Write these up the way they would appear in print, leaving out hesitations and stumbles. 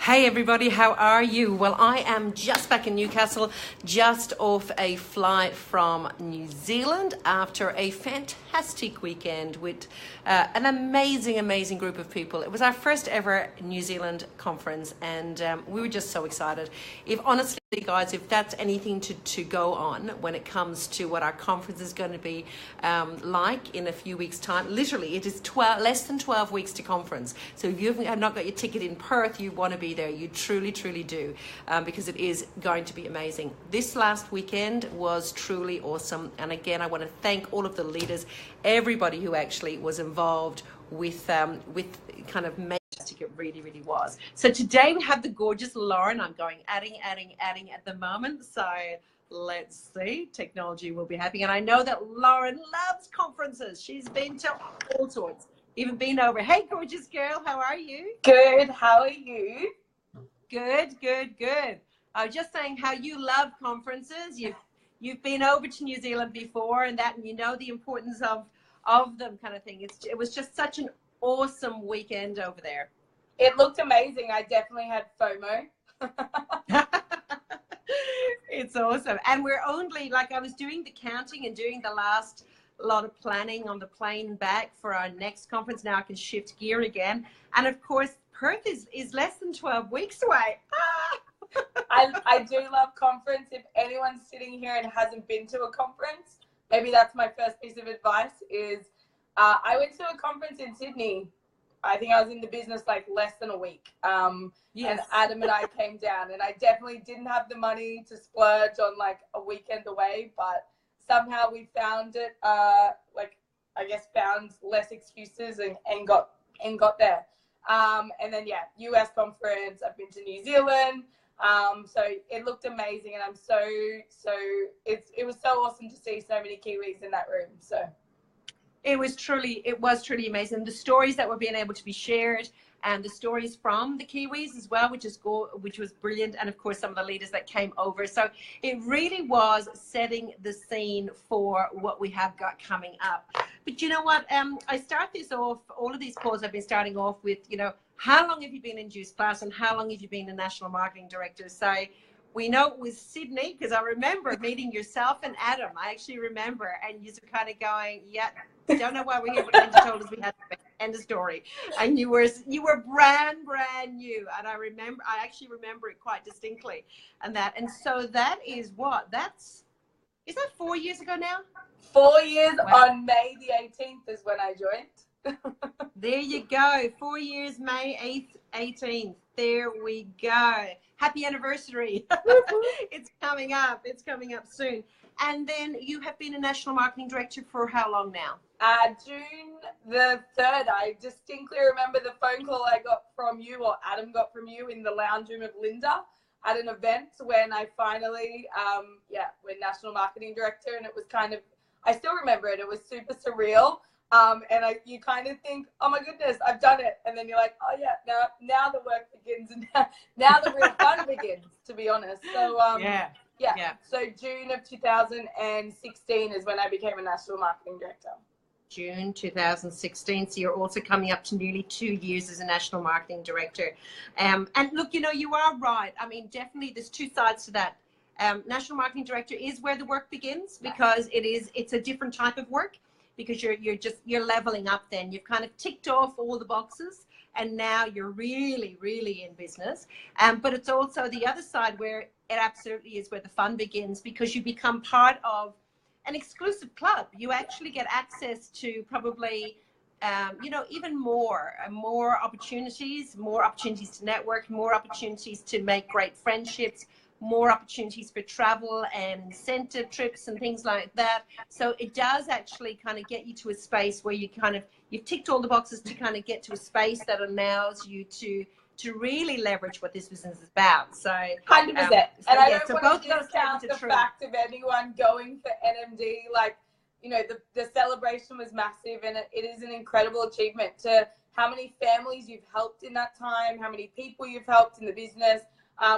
Hey everybody, how are you? Well, I am just back in Newcastle, just off a flight from New Zealand after a fantastic weekend with an amazing group of people. It was our first ever New Zealand conference, and we were just so excited. Honestly, guys, if that's anything to go on when it comes to what our conference is going to be like in a few weeks' time, literally it is less than 12 weeks to conference. So if you have not got your ticket in Perth, you want to be there. You truly do, because it is going to be amazing. This last weekend was truly awesome, and again I want to thank all of the leaders, everybody who actually was involved with kind of it really was. So today we have the gorgeous Lauren. I'm going adding at the moment, so let's see. Technology will be happy, and I know that Lauren loves conferences. She's been to all sorts, even been over. Hey gorgeous girl, how are you? Good, how are you? Good. I was just saying how you love conferences. You've been over to New Zealand before, and you know the importance of them, kind of thing. It was just such an awesome weekend over there. It looked amazing. I definitely had FOMO. It's awesome. And we're only, I was doing the counting and doing the last lot of planning on the plane back for our next conference. Now I can shift gear again. And of course, Perth is less than 12 weeks away. I do love conference. If anyone's sitting here and hasn't been to a conference, maybe that's my first piece of advice is I went to a conference in Sydney. I think I was in the business less than a week. Yes. And Adam and I came down, and I definitely didn't have the money to splurge on a weekend away, but somehow we found it, found less excuses and got there. And then, US conference, I've been to New Zealand. So it looked amazing, and it was so awesome to see so many Kiwis in that room. So it was truly amazing. The stories that were being able to be shared, and the stories from the Kiwis as well, which was brilliant, and of course some of the leaders that came over. So it really was setting the scene for what we have got coming up. But you know what? I start this off. All of these calls I've been starting off with, how long have you been in Juice Class, and how long have you been a national marketing director? So we know it was Sydney, because I remember meeting yourself and Adam. I actually remember, and you're kind of going, yeah, don't know why we're here, but Linda told us we had to end the story. And you were brand new, and I actually remember it quite distinctly. And so that is is that 4 years ago now? 4 years. Wow. On May the 18th is when I joined. There you go. 4 years, May 18th. There we go. Happy anniversary. It's coming up soon. And then you have been a national marketing director for how long now? June the 3rd. I distinctly remember the phone call I got from you, or Adam got from you, in the lounge room of Linda at an event when I finally, went national marketing director. And it was I still remember it. It was super surreal. And you kind of think, oh my goodness, I've done it. And then you're like, oh yeah, now the work begins, and now the real fun begins, to be honest. So, So June of 2016 is when I became a national marketing director. June 2016. So you're also coming up to nearly 2 years as a national marketing director. And look, you are right. I mean, definitely there's two sides to that. National marketing director is where the work begins, because it's a different type of work, because you're leveling up. Then you've kind of ticked off all the boxes, and now you're really in business. But it's also the other side where it absolutely is where the fun begins, because you become part of an exclusive club. You actually get access to probably, even more opportunities to network, more opportunities to make great friendships, more opportunities for travel and incentive trips and things like that. So it does actually kind of get you to a space where you've ticked all the boxes to kind of get to a space that allows you to really leverage what this business is about. So 100%. And I don't want to discount the fact of anyone going for NMD. The celebration was massive, and it is an incredible achievement to how many families you've helped in that time, how many people you've helped in the business.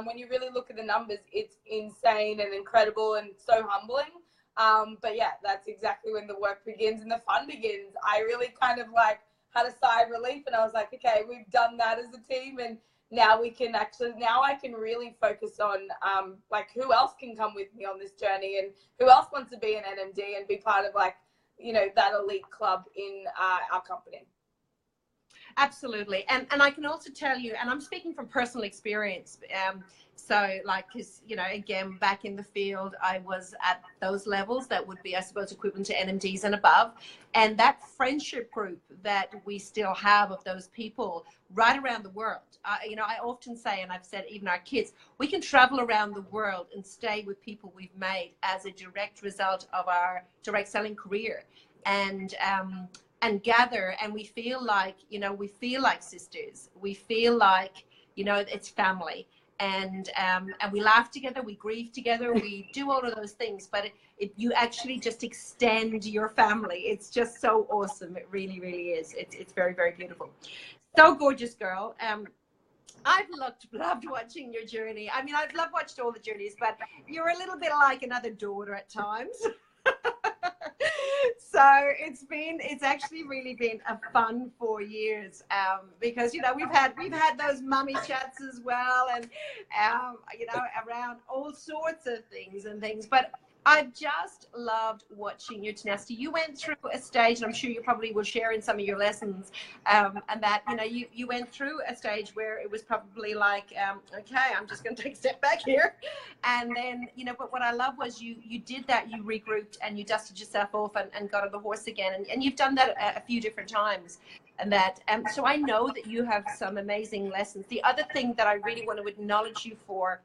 When you really look at the numbers, it's insane and incredible and so humbling. But yeah, that's exactly when the work begins and the fun begins. I really kind of had a sigh of relief, and I was like, okay, we've done that as a team, and now we can actually, now I can really focus on like who else can come with me on this journey, and who else wants to be an NMD and be part of, like, you know, that elite club in our company. Absolutely. And I can also tell you, and I'm speaking from personal experience, so like, because, you know, again, back in the field, I was at those levels that would be, I suppose, equivalent to NMDs and above. And that friendship group that we still have of those people right around the world, you know, I often say, and I've said even our kids, we can travel around the world and stay with people we've made as a direct result of our direct selling career. And gather, and we feel like, you know, we feel like sisters. We feel like, you know, it's family. And we laugh together, we grieve together, we do all of those things, but you actually just extend your family. It's just so awesome. It really, really is. It's very, very beautiful. So gorgeous, girl. I've loved watching your journey. I mean, I've loved watched all the journeys, but you're a little bit like another daughter at times. So it's actually really been a fun 4 years, because, you know, we've had those mummy chats as well, and you know, around all sorts of things, but I've just loved watching your tenacity. You went through a stage, and I'm sure you probably will share in some of your lessons, and that, you know, you went through a stage where it was probably like, okay, I'm just going to take a step back here. And then, you know, but what I love was you did that, you regrouped and you dusted yourself off and got on the horse again. And you've done that a few different times. And that, so I know that you have some amazing lessons. The other thing that I really want to acknowledge you for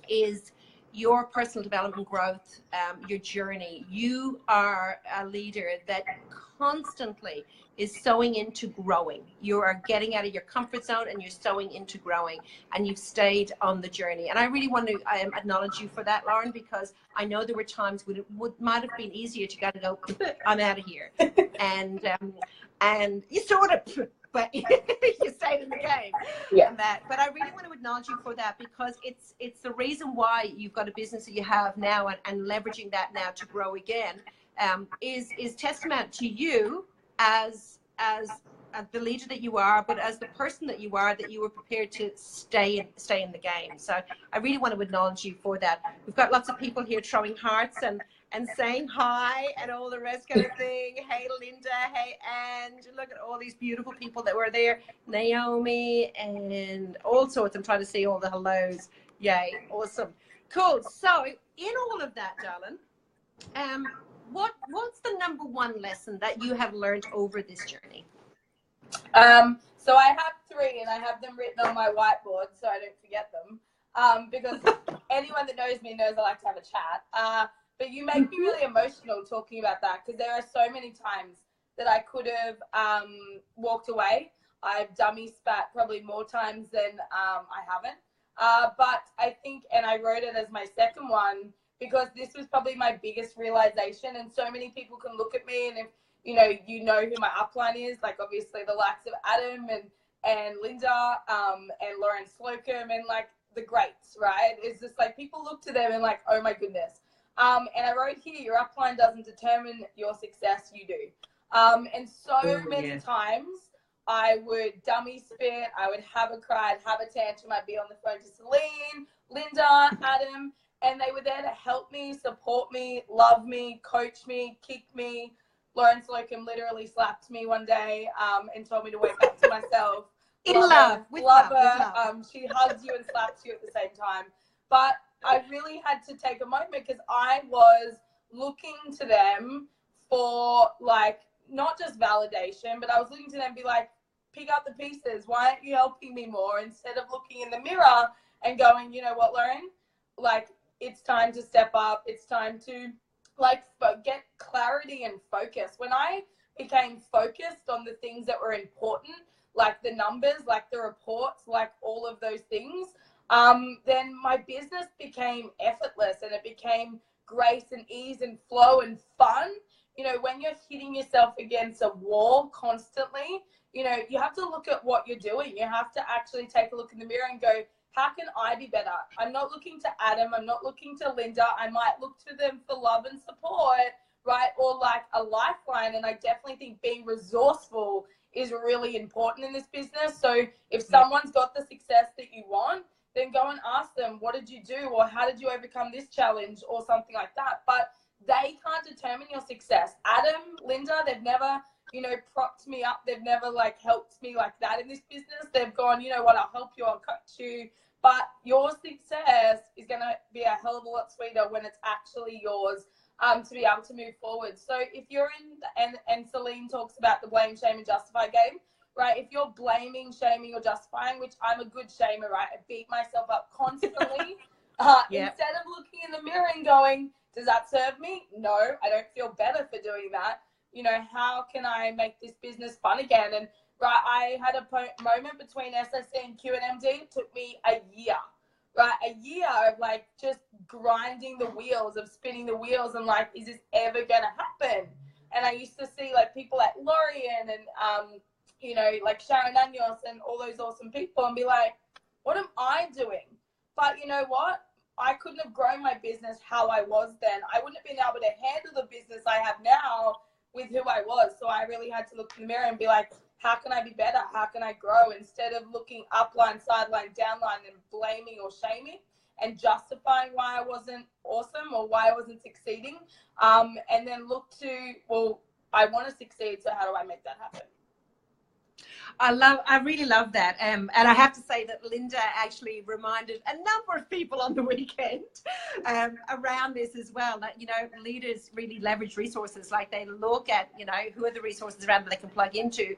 is your personal development growth, your journey. You are a leader that constantly is sowing into growing. You are getting out of your comfort zone and you're sowing into growing, and you've stayed on the journey. And I really want to acknowledge you for that, Lauren, because I know there were times when it might have been easier to go, I'm out of here. And you sort of, but you stayed in the game. Yeah. And that, but I really want to acknowledge you for that, because it's the reason why you've got a business that you have now, and leveraging that now to grow again, is testament to you as the leader that you are, but as the person that you are, that you were prepared to stay in the game. So I really want to acknowledge you for that. We've got lots of people here throwing hearts and saying hi and all the rest kind of thing. Hey, Linda. Hey, Ange. Look at all these beautiful people that were there. Naomi and all sorts. I'm trying to see all the hellos. Yay. Awesome. Cool. So in all of that, darling, what's the number one lesson that you have learned over this journey? So I have 3, and I have them written on my whiteboard so I don't forget them. Because anyone that knows me knows I like to have a chat. But you make me really emotional talking about that, because there are so many times that I could have walked away. I've dummy spat probably more times than I haven't. But I think, and I wrote it as my second one, because this was probably my biggest realization. And so many people can look at me, and if you know who my upline is, like obviously the likes of Adam and Linda and Lauren Slocum, and like the greats, right? It's just like people look to them and like, oh my goodness. And I wrote here, your upline doesn't determine your success, you do. And so many times I would dummy spit, I would have a cry, I'd have a tantrum, I'd be on the phone to Celine, Linda, Adam, and they were there to help me, support me, love me, coach me, kick me. Lauren Slocum literally slapped me one day and told me to wake up to myself. Love her. She hugs you and slaps you at the same time. But I really had to take a moment, because I was looking to them for, like, not just validation, but I was looking to them be like, pick up the pieces. Why aren't you helping me more? Instead of looking in the mirror and going, you know what, Lauren? Like, it's time to step up. It's time to, like, get clarity and focus. When I became focused on the things that were important, like the numbers, like the reports, like all of those things, then my business became effortless, and it became grace and ease and flow and fun. You know, when you're hitting yourself against a wall constantly, you know, you have to look at what you're doing. You have to actually take a look in the mirror and go, how can I be better? I'm not looking to Adam. I'm not looking to Linda. I might look to them for love and support, right? Or like a lifeline. And I definitely think being resourceful is really important in this business. So if someone's got the success that awesome. What did you do? Or how did you overcome this challenge or something like that? But they can't determine your success. Adam, Linda, they've never, you know, propped me up. They've never like helped me like that in this business. They've gone, you know what, I'll help you, I'll coach you. But your success is going to be a hell of a lot sweeter when it's actually yours, to be able to move forward. So if you're in, and Celine talks about the blame, shame, and justify game, right? If you're blaming, shaming, or justifying, which I'm a good shamer, right? I beat myself up constantly. Instead of looking in the mirror and going, does that serve me? No, I don't feel better for doing that. You know, how can I make this business fun again? And right, I had a moment between SSC and QNMD. It took me a year, right? A year of like just grinding the wheels, of spinning the wheels, and like, is this ever gonna happen? And I used to see like people like Lorian and you know, like Sharon Anyos and all those awesome people, and be like, what am I doing? But you know what? I couldn't have grown my business how I was then. I wouldn't have been able to handle the business I have now with who I was. So I really had to look in the mirror and be like, how can I be better? How can I grow? Instead of looking upline, sideline, downline, and blaming or shaming and justifying why I wasn't awesome or why I wasn't succeeding. And then look to, well, I want to succeed, so how do I make that happen? I really love that. And I have to say that Linda actually reminded a number of people on the weekend around this as well, that, you know, leaders really leverage resources. Like they look at, you know, who are the resources around that they can plug into,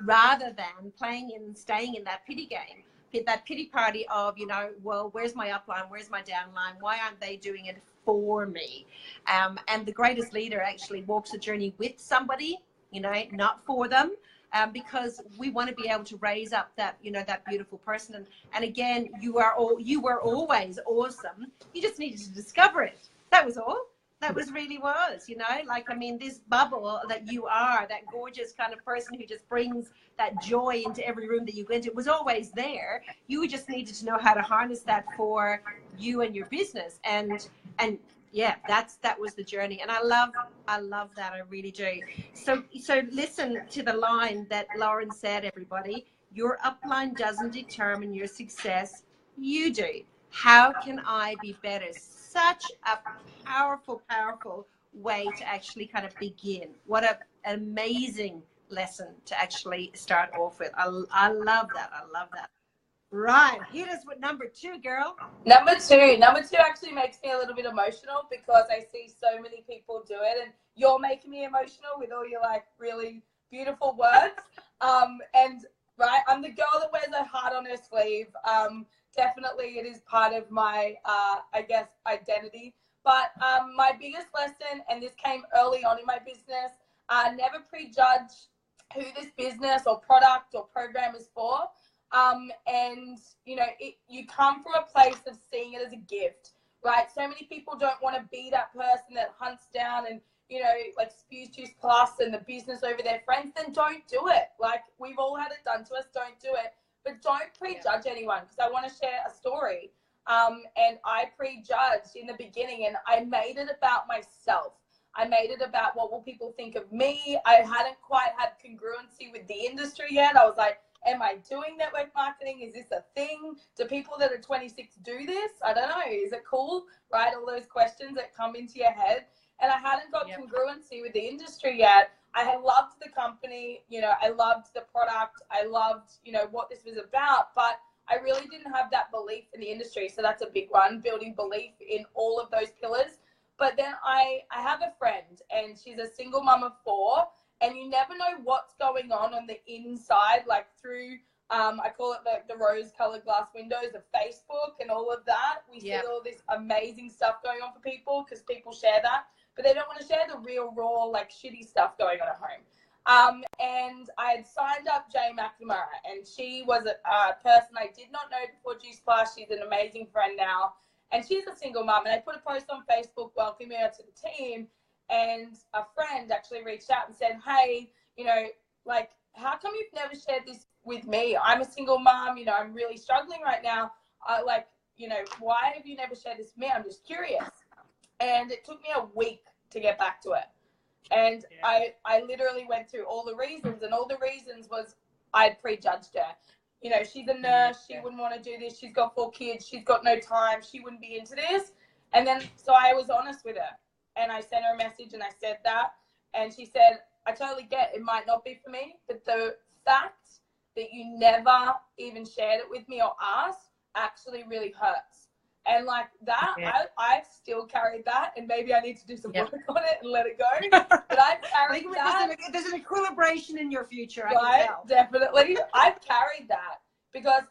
rather than playing and staying in that pity game, that pity party of, you know, well, where's my upline? Where's my downline? Why aren't they doing it for me? And the greatest leader actually walks the journey with somebody, you know, not for them. Because we want to be able to raise up that, you know, that beautiful person. And again, you were always awesome. You just needed to discover it. That was all. That really was, you know, like, I mean, this bubble that you are, that gorgeous kind of person who just brings that joy into every room that you go into, was always there. You just needed to know how to harness that for you and your business. And yeah, that was the journey. And I love that. I really do. So listen to the line that Lauren said, everybody. Your upline doesn't determine your success. You do. How can I be better? Such a powerful way to actually kind of begin. What an amazing lesson to actually start off with. I love that. I love that. Right, hit us with number 2, girl. Number two actually makes me a little bit emotional because I see so many people do it, and you're making me emotional with all your like really beautiful words. And right, I'm the girl that wears a heart on her sleeve. Definitely it is part of my I guess identity. But my biggest lesson, and this came early on in my business, never prejudge who this business or product or program is for. And you know, you come from a place of seeing it as a gift, right? So many people don't want to be that person that hunts down and, you know, like spews juice plus and the business over their friends. Then don't do it. Like, we've all had it done to us. Don't do it. But don't prejudge anyone, because I want to share a story. And I prejudged in the beginning, and I made it about myself. I made it about what will people think of me. I hadn't quite had congruency with the industry yet. I was like, am I doing network marketing? Is this a thing? Do people that are 26 do this? I don't know. Is it cool? Right? All those questions that come into your head. And I hadn't got congruency with the industry yet. I had loved the company. You know, I loved the product. I loved, you know, what this was about. But I really didn't have that belief in the industry. So that's a big one, building belief in all of those pillars. But then I have a friend, and she's a single mum of 4. And you never know what's going on the inside, like through, I call it the rose-colored glass windows of Facebook and all of that. We see all this amazing stuff going on for people because people share that, but they don't want to share the real, raw, like shitty stuff going on at home. And I had signed up Jay McNamara, and she was a person I did not know before Juice Plus. She's an amazing friend now, and she's a single mum. And I put a post on Facebook welcoming her to the team. And a friend actually reached out and said, hey, you know, like, how come you've never shared this with me? I'm a single mom, you know, I'm really struggling right now. Like, you know, why have you never shared this with me? I'm just curious. And it took me a week to get back to it. And I literally went through all the reasons, and all the reasons was I'd prejudged her. you know, she's a nurse, she wouldn't want to do this, she's got 4 kids, she's got no time, she wouldn't be into this. And then, so I was honest with her, and I sent her a message and I said that, and she said, I totally get it might not be for me, but the fact that you never even shared it with me or asked actually really hurts. And like that, I've still carried that, and maybe I need to do some work on it and let it go. But I've carried that. There's an equilibration in your future, I right? can tell. Definitely. I've carried that because,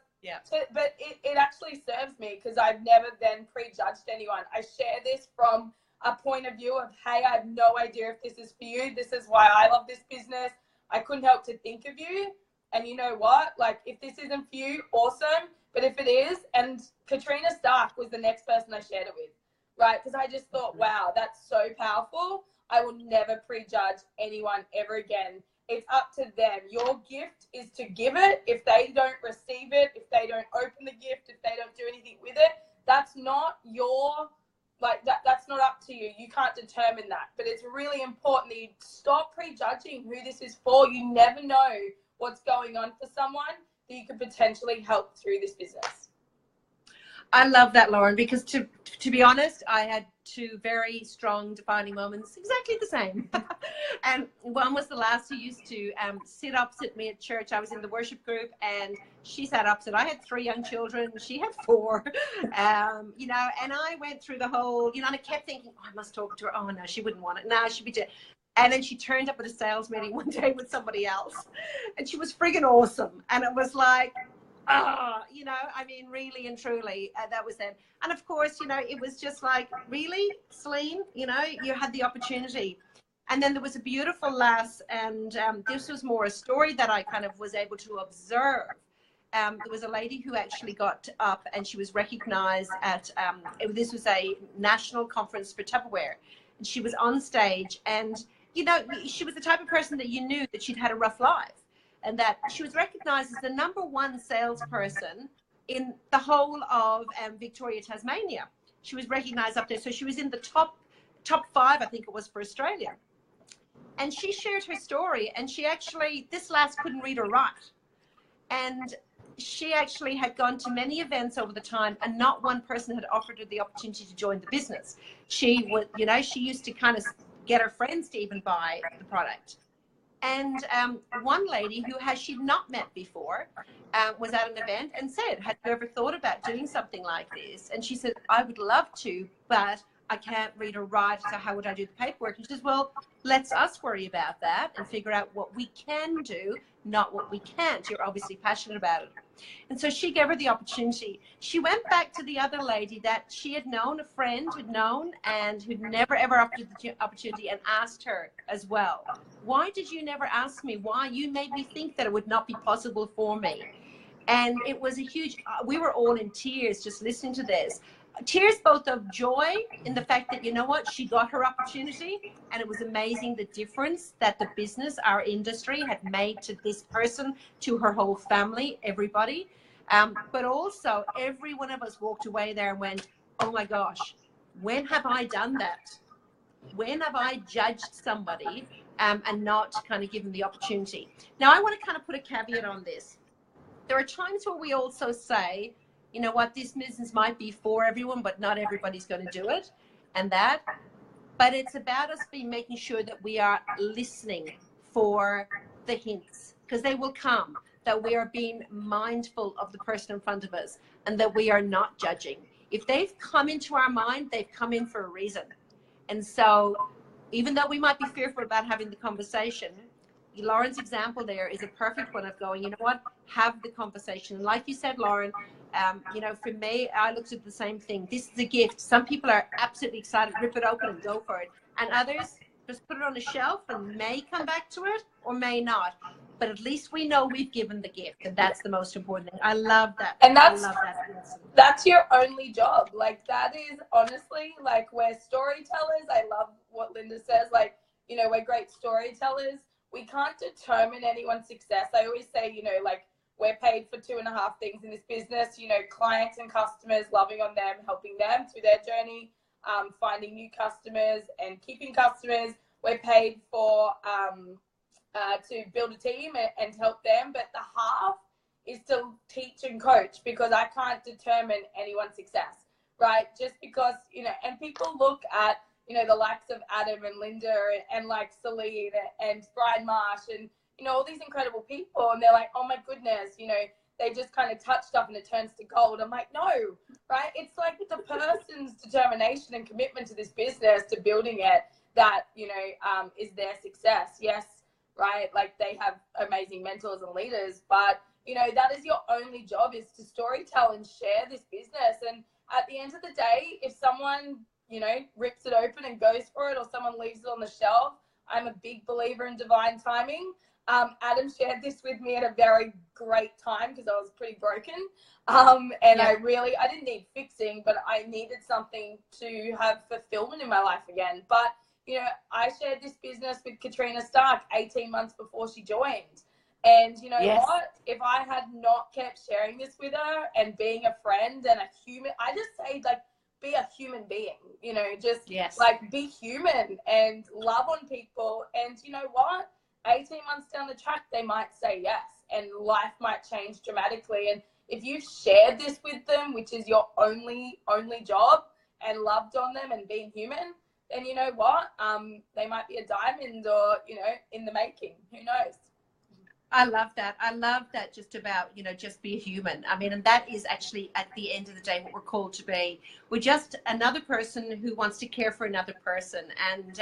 but it actually serves me because I've never then prejudged anyone. I share this from a point of view of, hey, I have no idea if this is for you. This is why I love this business. I couldn't help to think of you. And you know what? Like, if this isn't for you, awesome. But if it is, and Katrina Stark was the next person I shared it with, right? Because I just thought, wow, that's so powerful. I will never prejudge anyone ever again. It's up to them. Your gift is to give it. If they don't receive it, if they don't open the gift, if they don't do anything with it, that's not your, like, that's not up to you. You can't determine that. But it's really important that you stop prejudging who this is for. You never know what's going on for someone that you could potentially help through this business. I love that, Lauren, because to be honest, I had 2 very strong defining moments, exactly the same. And one was the last who used to sit opposite me at church. I was in the worship group, and she sat opposite. I had 3 young children. She had 4, you know, and I went through the whole, you know, and I kept thinking, oh, I must talk to her. Oh, no, she wouldn't want it. No, she'd be dead. And then she turned up at a sales meeting one day with somebody else, and she was friggin' awesome. And it was like, you know, I mean, really and truly, that was them. And of course, you know, it was just like, really, Celine, you know, you had the opportunity. And then there was a beautiful lass, and this was more a story that I kind of was able to observe. There was a lady who actually got up, and she was recognized at, this was a national conference for Tupperware. And she was on stage, and you know, she was the type of person that you knew that she'd had a rough life, and that she was recognized as the #1 salesperson in the whole of Victoria, Tasmania. She was recognized up there. So she was in the top 5, I think it was, for Australia. And she shared her story, and she actually, this lass couldn't read or write. And she actually had gone to many events over the time, and not one person had offered her the opportunity to join the business. She would, you know, she used to kind of get her friends to even buy the product. And one lady who she'd not met before was at an event and said, had you ever thought about doing something like this? And she said, I would love to, but I can't read or write, so how would I do the paperwork? And she says, well, let's us worry about that and figure out what we can do, not what we can't. You're obviously passionate about it. And so she gave her the opportunity. She went back to the other lady that she had known, a friend who'd known and who'd never ever offered the opportunity, and asked her as well, why did you never ask me? Why? You made me think that it would not be possible for me. And it was a huge, we were all in tears just listening to this. Tears both of joy in the fact that, you know what, she got her opportunity, and it was amazing the difference that the business, our industry, had made to this person, to her whole family, everybody. But also every one of us walked away there and went, oh my gosh, when have I done that? When have I judged somebody and not kind of given the opportunity? Now, I want to kind of put a caveat on this. There are times where we also say, you know what, this business might be for everyone, but not everybody's going to do it, and that. But it's about us making sure that we are listening for the hints, because they will come, that we are being mindful of the person in front of us, and that we are not judging. If they've come into our mind, they've come in for a reason. And so even though we might be fearful about having the conversation, Lauren's example there is a perfect one of going, you know what, have the conversation. And like you said, Lauren, you know, for me, I looked at the same thing. This is a gift. Some people are absolutely excited, rip it open and go for it. And others just put it on a shelf and may come back to it or may not. But at least we know we've given the gift, and that's the most important thing. I love that. And that's your only job. Like, that is honestly, like, we're storytellers. I love what Linda says. Like, you know, we're great storytellers. We can't determine anyone's success. I always say, you know, like, we're paid for 2.5 things in this business, you know, clients and customers, loving on them, helping them through their journey, finding new customers and keeping customers. We're paid for to build a team and help them. But the half is to teach and coach, because I can't determine anyone's success, right? Just because, you know, and people look at, you know, the likes of Adam and Linda and like Celine and Brian Marsh and, you know, all these incredible people, and they're like, oh my goodness, you know, they just kind of touch stuff and it turns to gold. I'm like, no, right? It's like the person's determination and commitment to this business, to building it, that, you know, is their success. Yes, right? Like, they have amazing mentors and leaders, but, you know, that is your only job, is to storytell and share this business. And at the end of the day, if someone, you know, rips it open and goes for it, or someone leaves it on the shelf, I'm a big believer in divine timing. Adam shared this with me at a very great time, because I was pretty broken. And yeah. I didn't need fixing, but I needed something to have fulfillment in my life again. But, you know, I shared this business with Katrina Stark 18 months before she joined. And you know yes. what? If I had not kept sharing this with her and being a friend and a human, I just say, like, be a human being, you know, just yes. like be human and love on people. And you know what? 18 months down the track, they might say yes, and life might change dramatically. And if you've shared this with them, which is your only job, and loved on them and being human, then you know what? They might be a diamond, or, you know, in the making. Who knows? I love that. I love that, just about, you know, just be a human. I mean, and that is actually, at the end of the day, what we're called to be. We're just another person who wants to care for another person. And,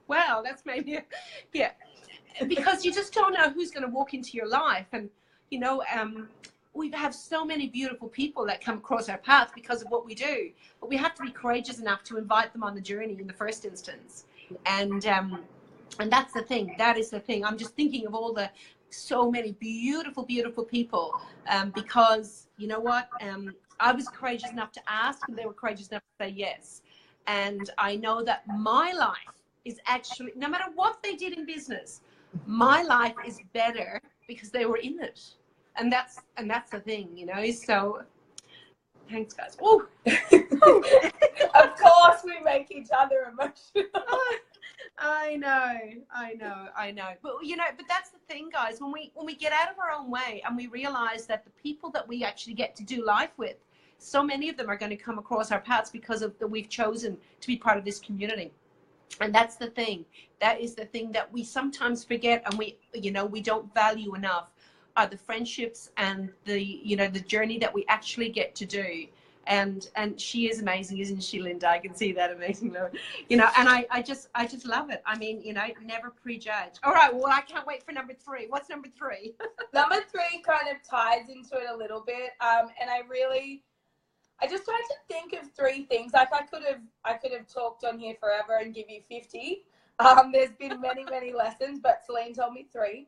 wow, that's maybe, yeah, because you just don't know who's going to walk into your life. And, you know, we have so many beautiful people that come across our path because of what we do, but we have to be courageous enough to invite them on the journey in the first instance. And that's the thing. That is the thing. I'm just thinking of all the so many beautiful, beautiful people, because you know what? I was courageous enough to ask, and they were courageous enough to say yes. And I know that my life is actually, no matter what they did in business, my life is better because they were in it. And that's the thing, you know. So thanks, guys. Oh, of course we make each other emotional. I know. But you know, but that's the thing, guys. When we get out of our own way and we realize that the people that we actually get to do life with, so many of them are going to come across our paths because of that we've chosen to be part of this community. And that's the thing. That is the thing that we sometimes forget, and we don't value enough, are the friendships and the, you know, the journey that we actually get to do. And she is amazing, isn't she, Linda? I can see that amazing, you know, and I just love it. I mean, you know, never prejudge. All right, well, I can't wait for number 3. What's number 3? Number 3 kind of ties into it a little bit, and I just tried to think of 3 things. Like, I could have talked on here forever and give you 50. There's been many lessons, but Celine told me 3.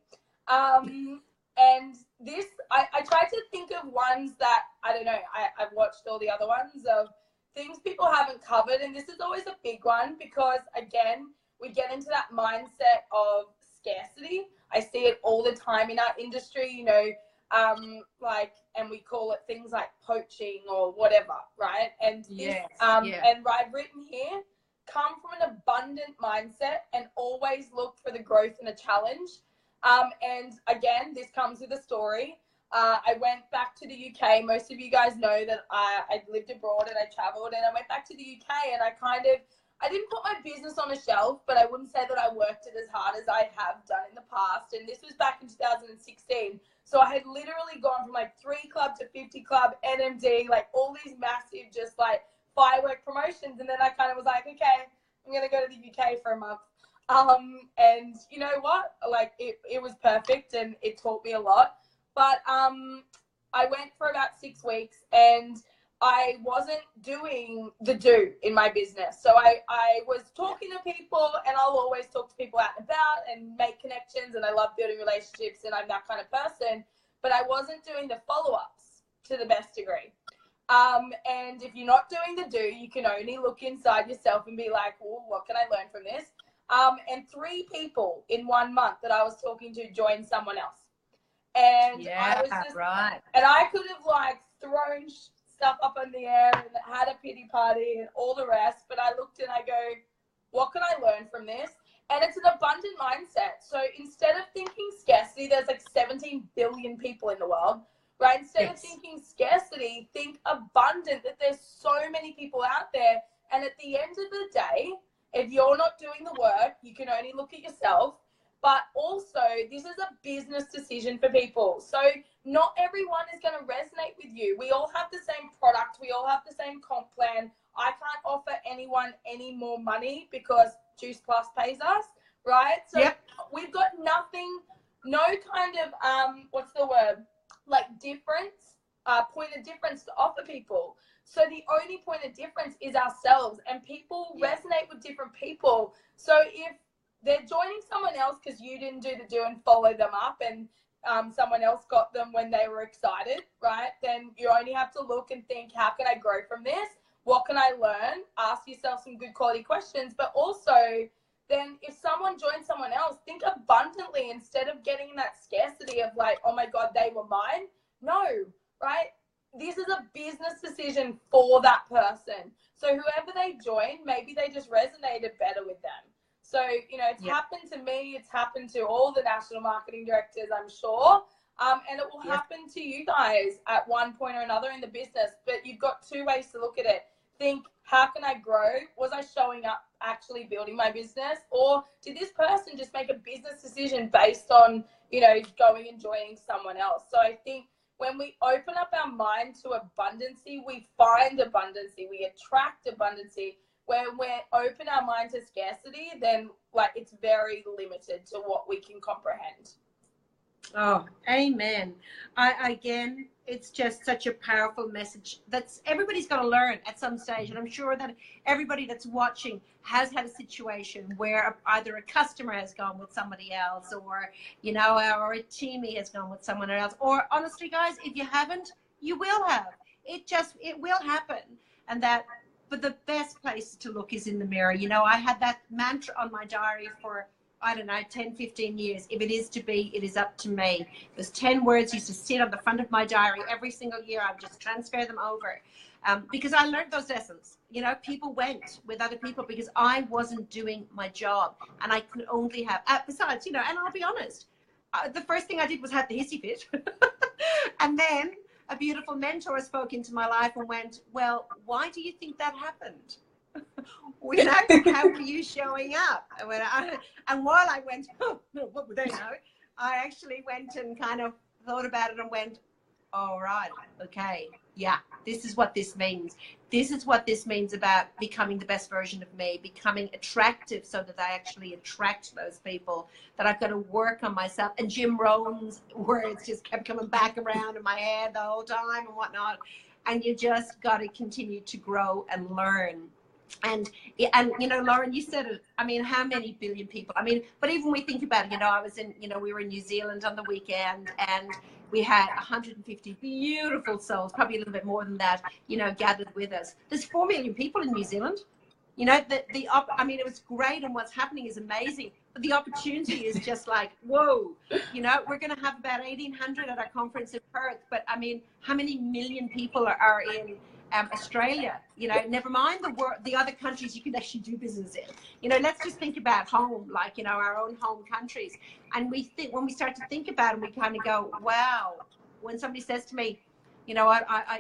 And this, I tried to think of ones that, I don't know, I've watched all the other ones of things people haven't covered. And this is always a big one, because, again, we get into that mindset of scarcity. I see it all the time in our industry, you know, and we call it things like poaching or whatever, right? And this, and I've written here, come from an abundant mindset and always look for the growth and a challenge. And again, this comes with a story. I went back to the UK. Most of you guys know that I lived abroad and I traveled, and I went back to the UK, and I didn't put my business on a shelf, but I wouldn't say that I worked it as hard as I have done in the past. And this was back in 2016. So I had literally gone from like 3 club to 50 club, NMD, like all these massive, just like firework promotions. And then I kind of was like, okay, I'm going to go to the UK for a month. And you know what, like it was perfect, and it taught me a lot. But I went for about 6 weeks, and I wasn't doing the do in my business. So I was talking to people, and I'll always talk to people out and about and make connections, and I love building relationships, and I'm that kind of person, but I wasn't doing the follow-ups to the best degree. And if you're not doing the do, you can only look inside yourself and be like, well, what can I learn from this? And 3 people in 1 month that I was talking to joined someone else. And I was just, right. And I could have like thrown stuff up in the air and had a pity party and all the rest. But I looked and I go, what can I learn from this? And it's an abundant mindset. So instead of thinking scarcity, there's like 17 billion people in the world, right? Instead of thinking scarcity, think abundant, that there's so many people out there. And at the end of the day, if you're not doing the work, you can only look at yourself. But also, this is a business decision for people. So not everyone is going to resonate with you. We all have the same product. We all have the same comp plan. I can't offer anyone any more money because Juice Plus pays us, right? So we've got nothing, no kind of, what's the word? Like difference, point of difference to offer people. So the only point of difference is ourselves, and people resonate with different people. So if they're joining someone else because you didn't do the do and follow them up, and someone else got them when they were excited, right? Then you only have to look and think, how can I grow from this? What can I learn? Ask yourself some good quality questions. But also, then if someone joins someone else, think abundantly instead of getting that scarcity of like, oh my God, they were mine. No, right? This is a business decision for that person. So whoever they join, maybe they just resonated better with them. So, you know, it's happened to me. It's happened to all the national marketing directors, I'm sure. And it will happen to you guys at one point or another in the business. But you've got two ways to look at it. Think, how can I grow? Was I showing up actually building my business? Or did this person just make a business decision based on, you know, going and joining someone else? So I think when we open up our mind to abundancy, we find abundancy, we attract abundancy. When we open our mind to scarcity, then like it's very limited to what we can comprehend. Oh, amen. Again, it's just such a powerful message that's everybody's got to learn at some stage. And I'm sure that everybody that's watching has had a situation where either a customer has gone with somebody else, or, you know, or a teammate has gone with someone else. Or honestly, guys, if you haven't, you will have. It will happen. And that, but the best place to look is in the mirror. You know, I had that mantra on my diary for, I don't know, 10, 15 years. If it is to be, it is up to me. Those 10 words used to sit on the front of my diary every single year. I would just transfer them over because I learned those lessons. You know, people went with other people because I wasn't doing my job, and I could only have, besides, you know, and I'll be honest, the first thing I did was have the hissy fit. And then a beautiful mentor spoke into my life and went, well, why do you think that happened? You know, how were you showing up? And while I went, oh, what would they know? I actually went and kind of thought about it and went, all right, okay, yeah, this is what this means. This is what this means about becoming the best version of me, becoming attractive so that I actually attract those people, that I've got to work on myself. And Jim Rohn's words just kept coming back around in my head the whole time and whatnot. And you just got to continue to grow and learn. And you know, Lauren, you said it. I mean, how many billion people? I mean, but even we think about it, you know, we were in New Zealand on the weekend, and we had 150 beautiful souls, probably a little bit more than that, you know, gathered with us. There's 4 million people in New Zealand. You know, I mean, it was great, and what's happening is amazing. But the opportunity is just like, whoa. You know, we're going to have about 1,800 at our conference in Perth. But I mean, how many million people are in Australia? You know, never mind the other countries you can actually do business in. You know, let's just think about home, like, you know, our own home countries. And we think, when we start to think about it, we kind of go, wow. When somebody says to me, you know,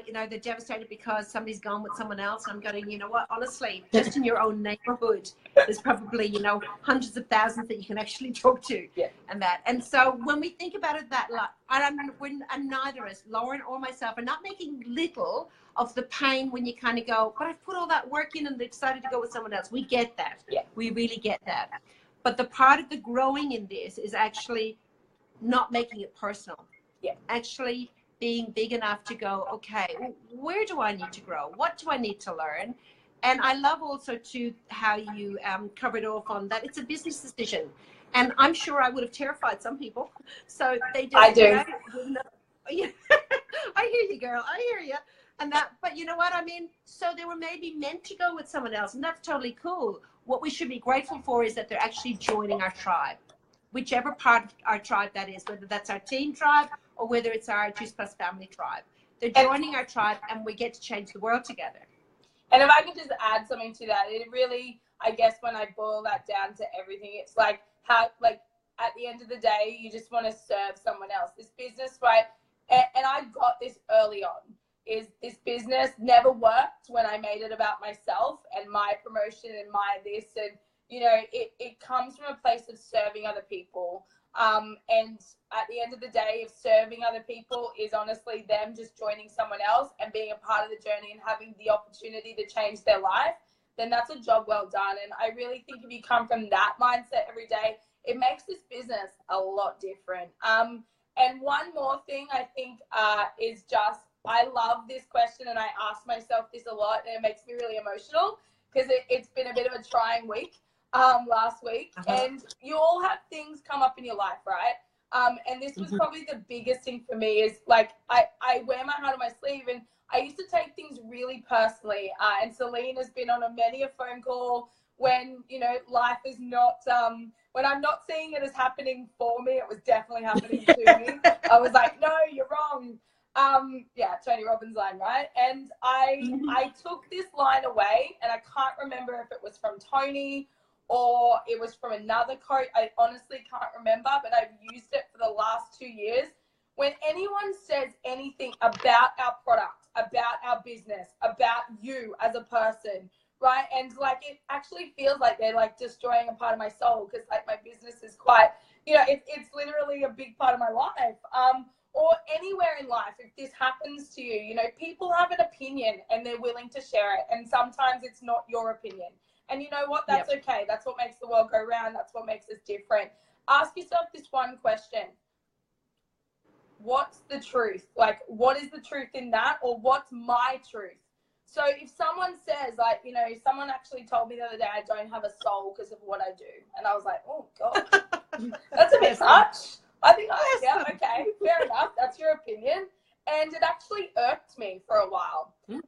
you know, they're devastated because somebody's gone with someone else. I'm going, you know what, honestly, just in your own neighborhood, there's probably, you know, hundreds of thousands that you can actually talk to. And that. And so when we think about it that, and neither us, Lauren or myself, are not making little of the pain when you kind of go, but I've put all that work in and they decided to go with someone else. We get that. We really get that. But the part of the growing in this is actually not making it personal. Actually being big enough to go, okay, where do I need to grow? What do I need to learn? And I love also too how you covered off on that. It's a business decision. And I'm sure I would have terrified some people. So they just, I do. You know, I hear you, girl. I hear you. And that, but you know what I mean? So they were maybe meant to go with someone else, and that's totally cool. What we should be grateful for is that they're actually joining our tribe, whichever part of our tribe that is, whether that's our team tribe or whether it's our Juice Plus family tribe. They're joining our tribe, and we get to change the world together. And if I could just add something to that, it really, I guess when I boil that down to everything, it's like how, like, at the end of the day, you just want to serve someone else. This business, right? And I got this early on, is this business never worked when I made it about myself and my promotion and my this. And, you know, it comes from a place of serving other people. And at the end of the day, if serving other people is honestly them just joining someone else and being a part of the journey and having the opportunity to change their life, then that's a job well done. And I really think if you come from that mindset every day, it makes this business a lot different. And one more thing I think is just, I love this question, and I ask myself this a lot, and it makes me really emotional because it's been a bit of a trying week last week. And you all have things come up in your life, right? And this was probably the biggest thing for me is, like, I wear my heart on my sleeve, and I used to take things really personally. And Celine has been on many a phone call when, you know, life is not, when I'm not seeing it as happening for me, it was definitely happening to me. I was like, no, you're wrong. Yeah, Tony Robbins' line, right? And I took this line away, and I can't remember if it was from Tony or it was from another coach. I honestly can't remember, but I've used it for the last 2 years. When anyone says anything about our product, about our business, about you as a person, right? And like, it actually feels like they're like destroying a part of my soul, because like my business is quite, you know, it's literally a big part of my life. Or anywhere in life, if this happens to you, you know, people have an opinion and they're willing to share it. And sometimes it's not your opinion. And you know what? That's okay. That's what makes the world go round. That's what makes us different. Ask yourself this one question. What's the truth? Like, what is the truth in that? Or what's my truth? So if someone says, like, you know, someone actually told me the other day, I don't have a soul because of what I do. And I was like, oh, God, that's a bit much. I think, yeah, okay, fair enough. That's your opinion. And it actually irked me for a while. And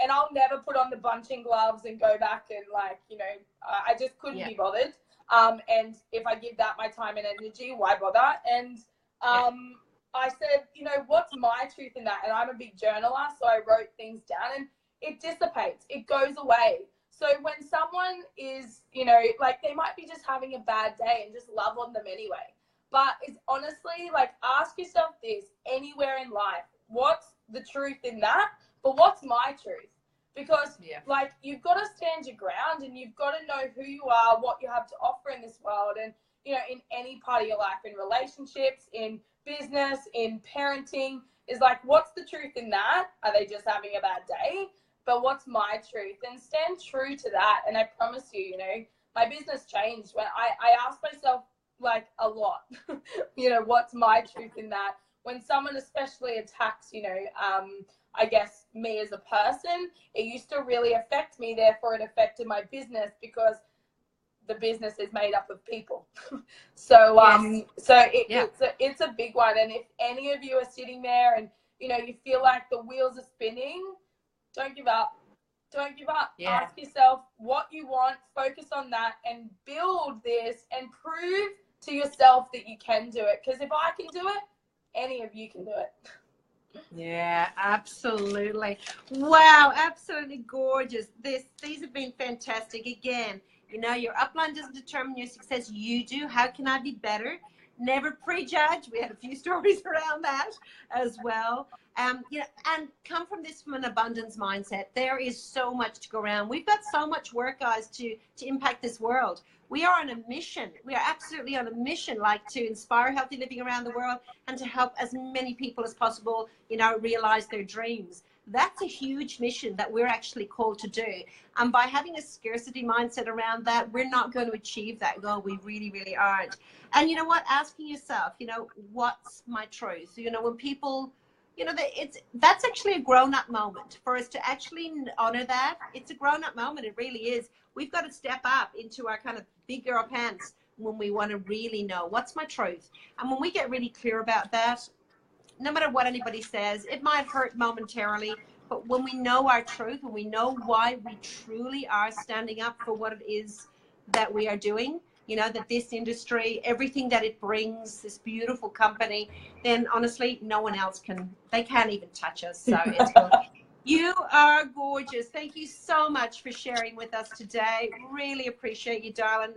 I'll never put on the bunching gloves and go back and, like, you know, I just couldn't be bothered. And if I give that my time and energy, why bother? And I said, you know, what's my truth in that? And I'm a big journaler, so I wrote things down, and it dissipates. It goes away. So when someone is, you know, like, they might be just having a bad day, and just love on them anyway. But it's honestly, like, ask yourself this anywhere in life. What's the truth in that? But what's my truth? Because, like, you've got to stand your ground, and you've got to know who you are, what you have to offer in this world. And, you know, in any part of your life, in relationships, in business, in parenting, is like, what's the truth in that? Are they just having a bad day? But what's my truth? And stand true to that. And I promise you, you know, my business changed when I asked myself, like, a lot, you know, what's my truth in that? When someone especially attacks, you know, I guess me as a person, it used to really affect me. Therefore, it affected my business, because the business is made up of people. So, it's a big one. And if any of you are sitting there and, you know, you feel like the wheels are spinning, don't give up. Don't give up. Ask yourself what you want, focus on that, and build this, and prove to yourself that you can do it. Because if I can do it, any of you can do it. Yeah, absolutely. Wow, absolutely gorgeous. These have been fantastic. Again, you know, your upline doesn't determine your success. You do. How can I be better? Never prejudge. We had a few stories around that as well. You know, and come from an abundance mindset. There is so much to go around. We've got so much work, guys, to impact this world. We are on a mission. We are absolutely on a mission, like, to inspire healthy living around the world and to help as many people as possible, you know, realize their dreams. That's a huge mission that we're actually called to do. And by having a scarcity mindset around that, we're not going to achieve that goal. We really, really aren't. And you know what? Asking yourself, you know, what's my truth? You know, when people, you know, that's actually a grown-up moment. For us to actually honor that, it's a grown-up moment. It really is. We've got to step up into our kind of big girl pants when we want to really know what's my truth. And when we get really clear about that, no matter what anybody says, it might hurt momentarily, but when we know our truth, when we know why we truly are standing up for what it is that we are doing, you know, that this industry, everything that it brings, this beautiful company, then honestly, no one else they can't even touch us. So You are gorgeous. Thank you so much for sharing with us today. Really appreciate you, darling.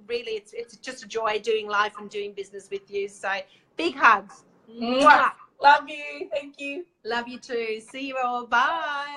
Really, it's just a joy doing life and doing business with you. So big hugs. Mwah. Love you. Thank you. Love you too. See you all. Bye.